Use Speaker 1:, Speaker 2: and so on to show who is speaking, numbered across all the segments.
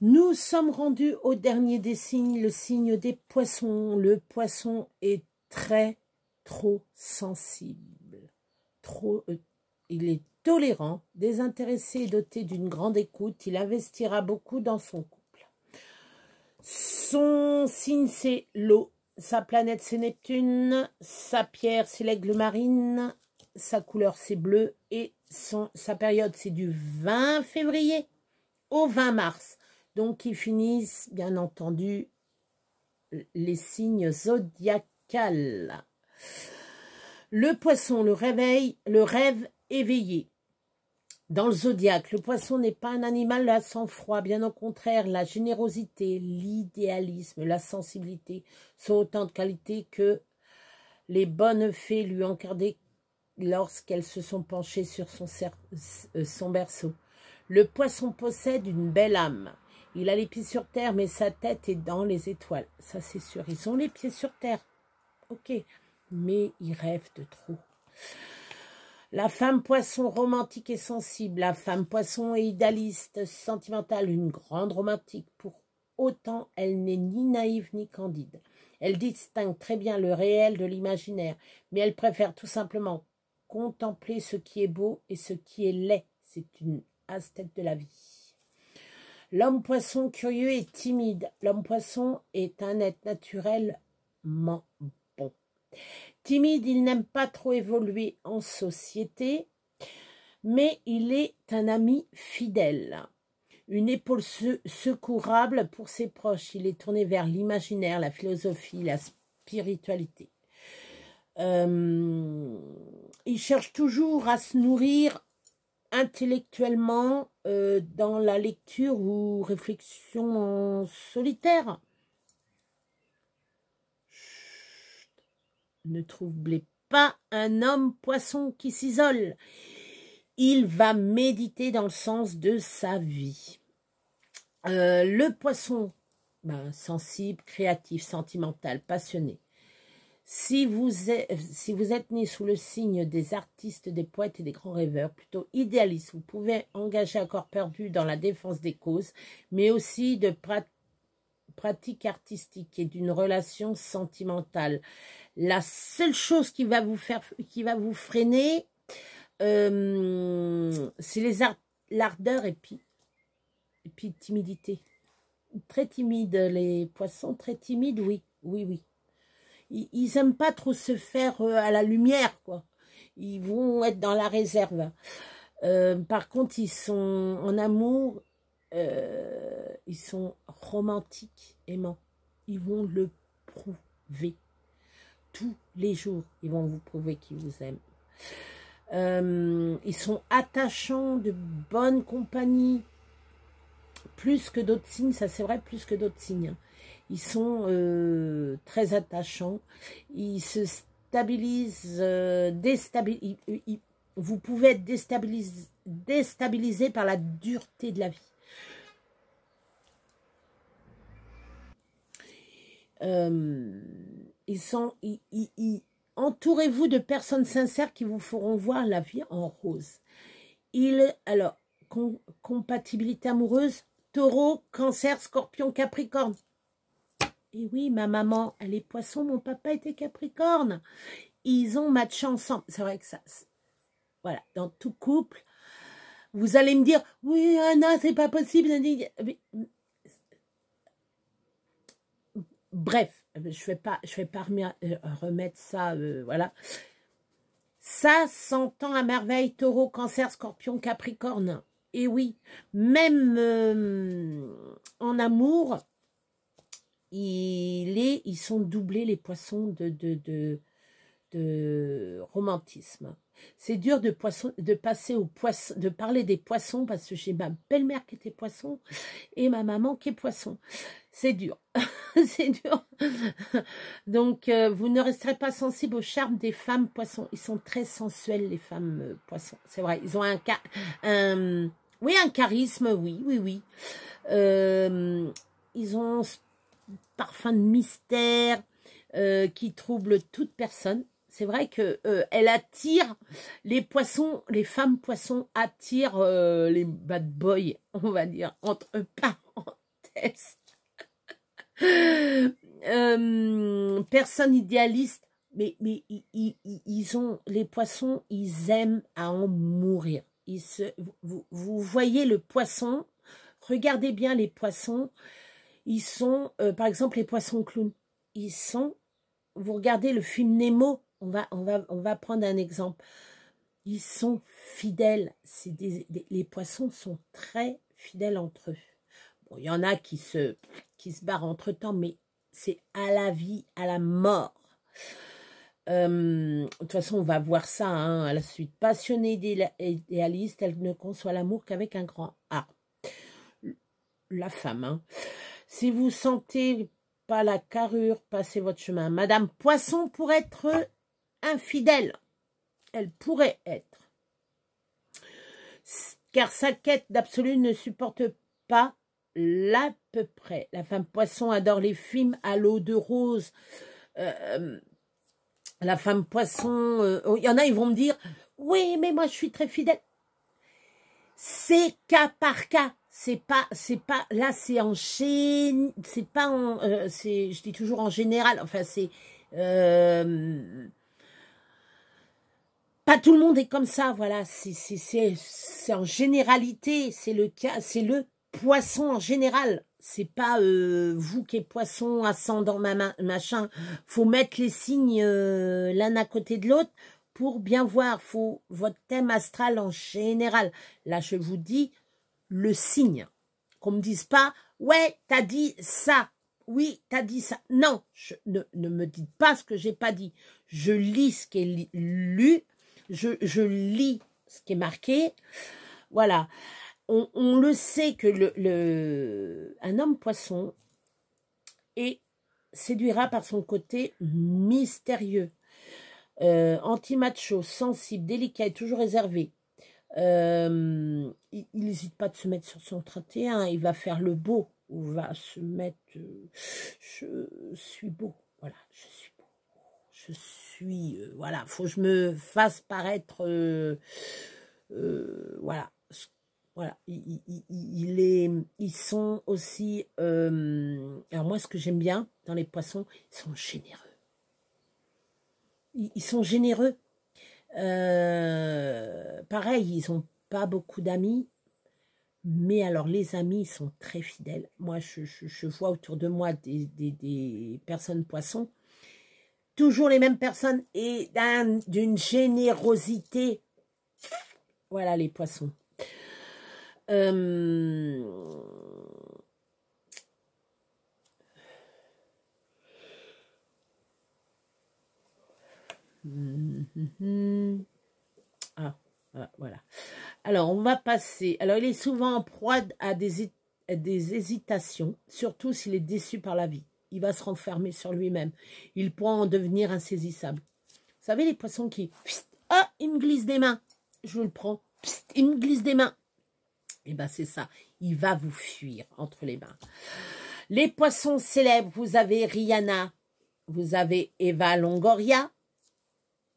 Speaker 1: Nous sommes rendus au dernier des signes, le signe des poissons. Le poisson est trop sensible. Il est tolérant, désintéressé et doté d'une grande écoute. Il investira beaucoup dans son couple. Son signe, c'est l'eau. Sa planète, c'est Neptune. Sa pierre, c'est l'aigle marine. Sa couleur, c'est bleu. Et sa période, c'est du 20 février au 20 mars. Donc, ils finissent, bien entendu, les signes zodiacales. Le poisson, le rêve éveillé. Dans le zodiaque, le poisson n'est pas un animal à sang-froid. Bien au contraire, la générosité, l'idéalisme, la sensibilité sont autant de qualités que les bonnes fées lui ont accordées lorsqu'elles se sont penchées sur son berceau. Le poisson possède une belle âme. Il a les pieds sur terre, mais sa tête est dans les étoiles. Ça, c'est sûr. Ils ont les pieds sur terre. Ok. Mais ils rêvent de trop. La femme poisson romantique et sensible. La femme poisson est idéaliste, sentimentale, une grande romantique. Pour autant, elle n'est ni naïve ni candide. Elle distingue très bien le réel de l'imaginaire. Mais elle préfère tout simplement contempler ce qui est beau et ce qui est laid. C'est une ascète de la vie. L'homme poisson curieux et timide. L'homme poisson est un être naturellement bon. Timide, il n'aime pas trop évoluer en société, mais il est un ami fidèle. Une épaule secourable pour ses proches. Il est tourné vers l'imaginaire, la philosophie, la spiritualité. Il cherche toujours à se nourrir intellectuellement dans la lecture ou réflexion en solitaire. Chut. Ne troublez pas un homme poisson qui s'isole. Il va méditer dans le sens de sa vie. Le poisson, sensible, créatif, sentimental, passionné. Si vous êtes né sous le signe des artistes, des poètes et des grands rêveurs, plutôt idéalistes, vous pouvez engager à corps perdu dans la défense des causes, mais aussi de pratiques artistiques et d'une relation sentimentale. La seule chose qui va vous freiner, c'est l'ardeur et puis timidité. Très timide, les poissons, très timides, oui. Ils n'aiment pas trop se faire à la lumière, quoi. Ils vont être dans la réserve. Par contre, ils sont en amour, ils sont romantiques, aimants. Ils vont le prouver. Tous les jours, ils vont vous prouver qu'ils vous aiment. Ils sont attachants, de bonne compagnie. Plus que d'autres signes, ça c'est vrai, plus que d'autres signes. Ils sont très attachants. Ils se stabilisent, vous pouvez être déstabilisé par la dureté de la vie. Entourez-vous de personnes sincères qui vous feront voir la vie en rose. Alors, compatibilité amoureuse, Taureau, Cancer, Scorpion, Capricorne. Et oui, ma maman, elle est poisson, mon papa était Capricorne. Ils ont matché ensemble. C'est vrai que ça, voilà, dans tout couple, vous allez me dire, oui, Anna, c'est pas possible. Bref, je vais pas remettre ça, voilà. Ça s'entend à merveille, Taureau, Cancer, Scorpion, Capricorne. Et oui, même en amour, ils sont doublés, les poissons, de romantisme. C'est dur de parler des poissons parce que j'ai ma belle-mère qui était poisson et ma maman qui est poisson. C'est dur. C'est dur. Donc, vous ne resterez pas sensible au charme des femmes poissons. Ils sont très sensuels, les femmes poissons. C'est vrai. Ils ont un charisme, oui. Ils ont un parfum de mystère qui trouble toute personne. C'est vrai que elle attire les poissons, les femmes poissons attirent les bad boys, on va dire, entre parents. tristesse. Personne idéaliste, mais ils ont, les poissons, ils aiment à en mourir. Vous voyez le poisson, regardez bien les poissons, ils sont, par exemple, les poissons clowns, ils sont, vous regardez le film Nemo, on va prendre un exemple. Ils sont fidèles. Les poissons sont très fidèles entre eux. Bon, il y en a qui se barrent entre temps, mais c'est à la vie, à la mort. De toute façon, on va voir ça hein, à la suite. Passionnée idéaliste, elle ne conçoit l'amour qu'avec un grand A. La femme. Hein. Si vous sentez pas la carrure, passez votre chemin. Madame Poisson pourrait être infidèle. Elle pourrait être. Car sa quête d'absolu ne supporte pas l'à peu près. La femme Poisson adore les films à l'eau de rose. La femme Poisson, il y en a, ils vont me dire, oui, mais moi je suis très fidèle. C'est cas par cas. C'est pas, là c'est en chaîne, c'est pas en, je dis toujours en général, enfin c'est, pas tout le monde est comme ça, voilà, c'est en généralité, c'est le cas, c'est le poisson en général. C'est pas vous qui êtes poisson, ascendant, machin. Faut mettre les signes l'un à côté de l'autre pour bien voir. Faut votre thème astral en général. Là, je vous dis le signe. Qu'on me dise pas, ouais, t'as dit ça. Oui, t'as dit ça. Non, ne me dites pas ce que j'ai pas dit. Je lis ce qui est lu. Je lis ce qui est marqué. Voilà. On le sait que un homme poisson séduira par son côté mystérieux, anti-macho, sensible, délicat et toujours réservé. Il n'hésite pas de se mettre sur son 31, il va faire le beau, ou va se mettre je suis beau, voilà, je suis beau, je suis, voilà, faut que je me fasse paraître, voilà. Voilà, ils sont aussi, alors moi ce que j'aime bien dans les poissons, ils sont généreux. Ils sont généreux. Pareil, ils n'ont pas beaucoup d'amis, mais alors les amis, ils sont très fidèles. Moi, je vois autour de moi des personnes poissons, toujours les mêmes personnes et d'une générosité. Voilà les poissons. Ah, voilà. Alors, on va passer. Alors, il est souvent en proie à des hésitations, surtout s'il est déçu par la vie. Il va se renfermer sur lui-même. Il pourra en devenir insaisissable. Vous savez, les poissons qui... Ah, il me glisse des mains. Je le prends. Il me glisse des mains. Et bien, c'est ça. Il va vous fuir entre les mains. Les poissons célèbres, vous avez Rihanna, vous avez Eva Longoria,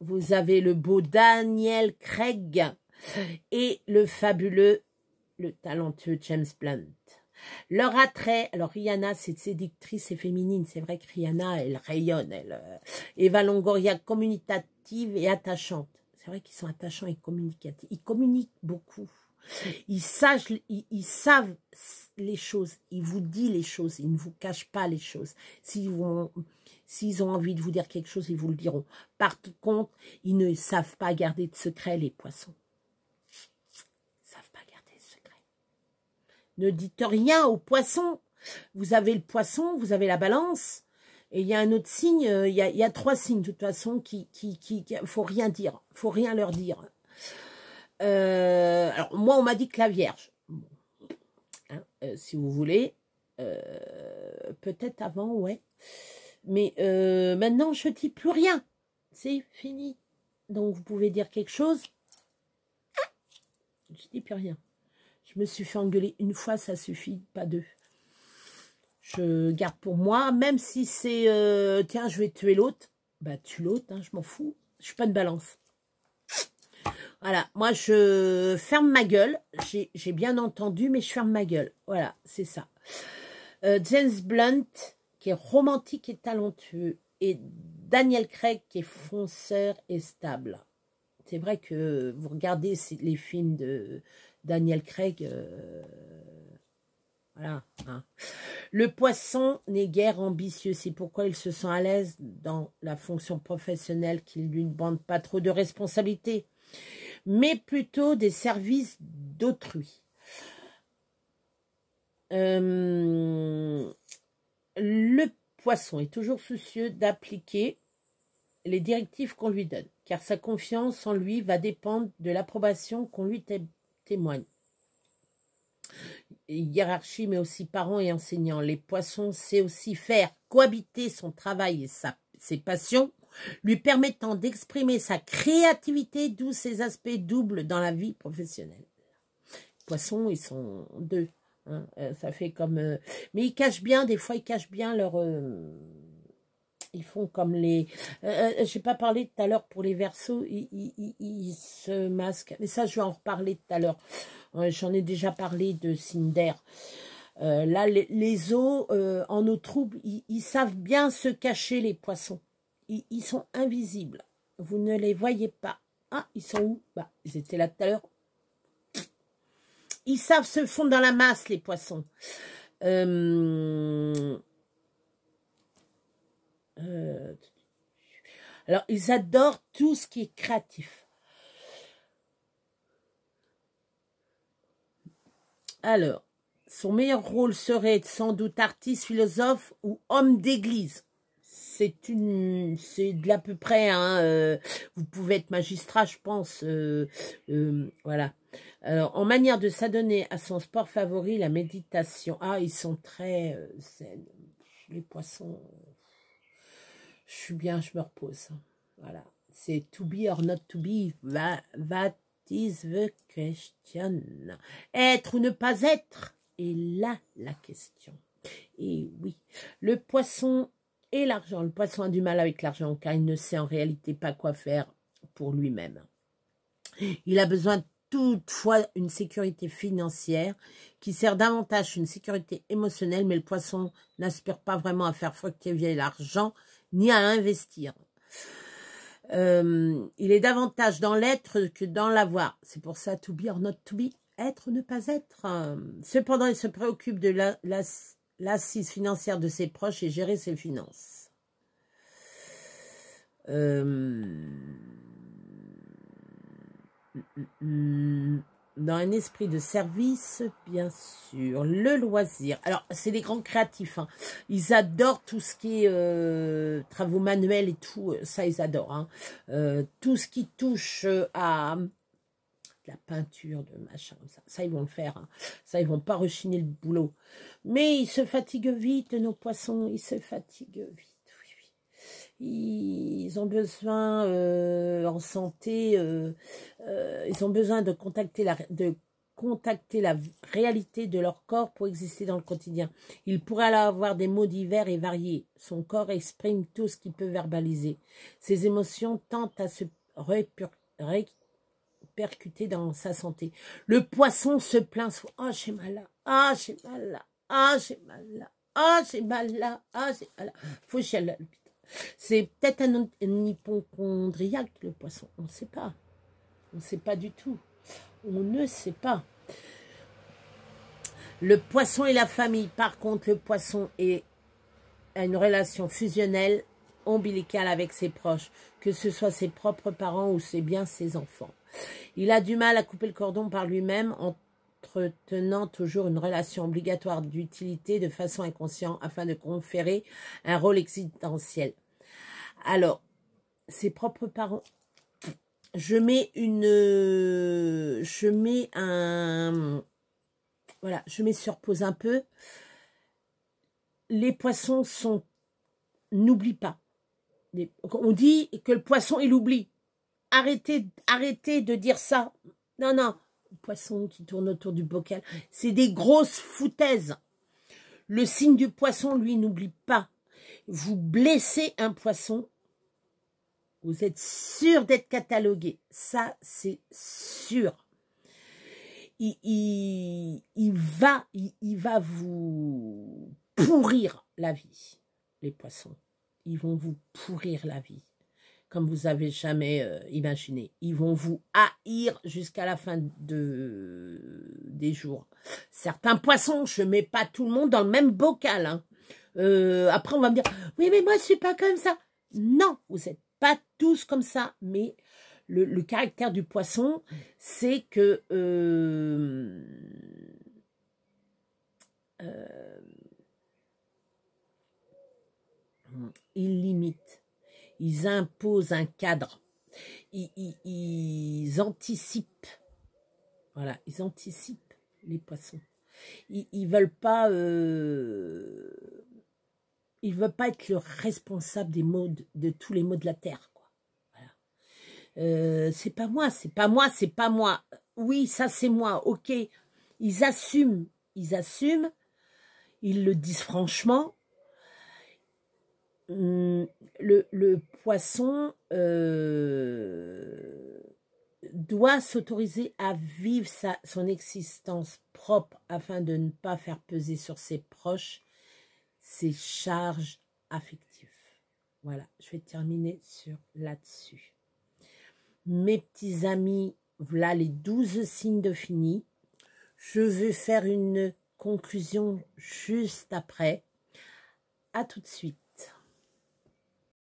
Speaker 1: vous avez le beau Daniel Craig et le fabuleux, le talentueux James Blunt. Leur attrait, alors Rihanna, c'est séductrice et féminine. C'est vrai que Rihanna, elle rayonne. Eva Longoria, communicative et attachante. C'est vrai qu'ils sont attachants et communicatifs. Ils communiquent beaucoup. Ils savent les choses, ils vous disent les choses, ils ne vous cachent pas les choses. S'ils ont envie de vous dire quelque chose, ils vous le diront. Par contre, ils ne savent pas garder de secret, les poissons. Ils ne savent pas garder de secret. Ne dites rien aux poissons. Vous avez le poisson, vous avez la balance, et il y a un autre signe, il y a 3 signes de toute façon faut rien dire, faut rien leur dire. Alors, moi, on m'a dit que la Vierge. Bon. Hein, si vous voulez. Peut-être avant, ouais. Mais maintenant, je ne dis plus rien. C'est fini. Donc, vous pouvez dire quelque chose. Je ne dis plus rien. Je me suis fait engueuler une fois, ça suffit, pas 2. Je garde pour moi, même si c'est... tiens, je vais tuer l'autre. Bah, tue l'autre, hein, je m'en fous. Je ne suis pas une balance. Voilà, moi je ferme ma gueule, j'ai bien entendu, mais je ferme ma gueule. Voilà, c'est ça. James Blunt, qui est romantique et talentueux, et Daniel Craig, qui est fonceur et stable. C'est vrai que vous regardez les films de Daniel Craig, voilà. Hein. Le poisson n'est guère ambitieux, c'est pourquoi il se sent à l'aise dans la fonction professionnelle qui ne lui demande pas trop de responsabilités, mais plutôt des services d'autrui. Le poisson est toujours soucieux d'appliquer les directives qu'on lui donne, car sa confiance en lui va dépendre de l'approbation qu'on lui témoigne. Hiérarchie, mais aussi parents et enseignants. Les poissons savent aussi faire cohabiter son travail et ses passions, lui permettant d'exprimer sa créativité, d'où ses aspects doubles dans la vie professionnelle. Les poissons, ils sont deux. Hein, ça fait comme... mais ils cachent bien, des fois, ils cachent bien leur... ils font comme les... je n'ai pas parlé tout à l'heure pour les Verseaux, ils se masquent. Mais ça, je vais en reparler tout à l'heure. J'en ai déjà parlé de Cinder. Là, les eaux en eau trouble, ils savent bien se cacher, les poissons. Ils sont invisibles. Vous ne les voyez pas. Ah, ils sont où? Bah, ils étaient là tout à l'heure. Ils savent se fondre dans la masse, les poissons. Alors, ils adorent tout ce qui est créatif. Alors, son meilleur rôle serait sans doute artiste, philosophe ou homme d'église. C'est de l'à peu près, hein, vous pouvez être magistrat, je pense, voilà. Alors, en manière de s'adonner à son sport favori, la méditation. Ah, ils sont très zen. Les poissons, je suis bien, je me repose. Voilà, c'est to be or not to be, that is the question. Être ou ne pas être est là la question. Et oui, le poisson et l'argent. Le poisson a du mal avec l'argent car il ne sait en réalité pas quoi faire pour lui-même. Il a besoin toutefois une sécurité financière qui sert davantage une sécurité émotionnelle, mais le poisson n'aspire pas vraiment à faire fructifier l'argent ni à investir. Il est davantage dans l'être que dans l'avoir. C'est pour ça, to be or not to be, être ou ne pas être. Cependant, il se préoccupe de l'assise financière de ses proches et gérer ses finances. Dans un esprit de service, bien sûr. Le loisir. Alors, c'est des grands créatifs. Hein. Ils adorent tout ce qui est travaux manuels et tout. Ça, ils adorent. Hein. Tout ce qui touche à la peinture, de machin. Ça, ils vont le faire. Hein. Ça, ils vont pas rechigner le boulot. Mais ils se fatiguent vite, nos poissons. Ils se fatiguent vite. Ils ont besoin en santé, ils ont besoin de contacter la réalité de leur corps pour exister dans le quotidien. Il pourrait alors avoir des mots divers et variés. Son corps exprime tout ce qu'il peut verbaliser. Ses émotions tentent à se répercuter dans sa santé. Le poisson se plaint. Oh, j'ai mal là. Ah, j'ai mal là. Ah, j'ai mal là. Ah, j'ai mal là. Ah, j'ai mal là. Faut chialer. C'est peut-être un hypochondriaque, le poisson. On ne sait pas. On ne sait pas du tout. On ne sait pas. Le poisson et la famille. Par contre, le poisson a une relation fusionnelle, ombilicale avec ses proches, que ce soit ses propres parents ou c'est bien ses enfants. Il a du mal à couper le cordon par lui-même, entretenant toujours une relation obligatoire d'utilité de façon inconsciente afin de conférer un rôle existentiel. Alors, ses propres parents, je mets sur pause un peu. Les poissons n'oublient pas. On dit que le poisson, il oublie. Arrêtez de dire ça. Non, non. Le poisson qui tourne autour du bocal, c'est des grosses foutaises. Le signe du poisson, lui, n'oublie pas. Vous blessez un poisson, vous êtes sûr d'être catalogué. Ça, c'est sûr. Il va vous pourrir la vie, les poissons. Ils vont vous pourrir la vie, comme vous n'avez jamais imaginé. Ils vont vous haïr jusqu'à la fin des jours. Certains poissons, je ne mets pas tout le monde dans le même bocal. Hein. Après, on va me dire, oui, mais moi, je ne suis pas comme ça. Non, vous n'êtes pas tous comme ça, mais le caractère du poisson, c'est que ils limitent, ils imposent un cadre, ils anticipent. Voilà, ils anticipent les poissons. Ils veulent pas être le responsable des maux de tous les maux de la terre. Quoi. Voilà. C'est pas moi, c'est pas moi, c'est pas moi. Oui, ça c'est moi, ok. Ils assument, ils le disent franchement. Le poisson doit s'autoriser à vivre son existence propre afin de ne pas faire peser sur ses proches ses charges affectives. Voilà, je vais terminer là-dessus. Mes petits amis, voilà les 12 signes de fini. Je vais faire une conclusion juste après. À tout de suite.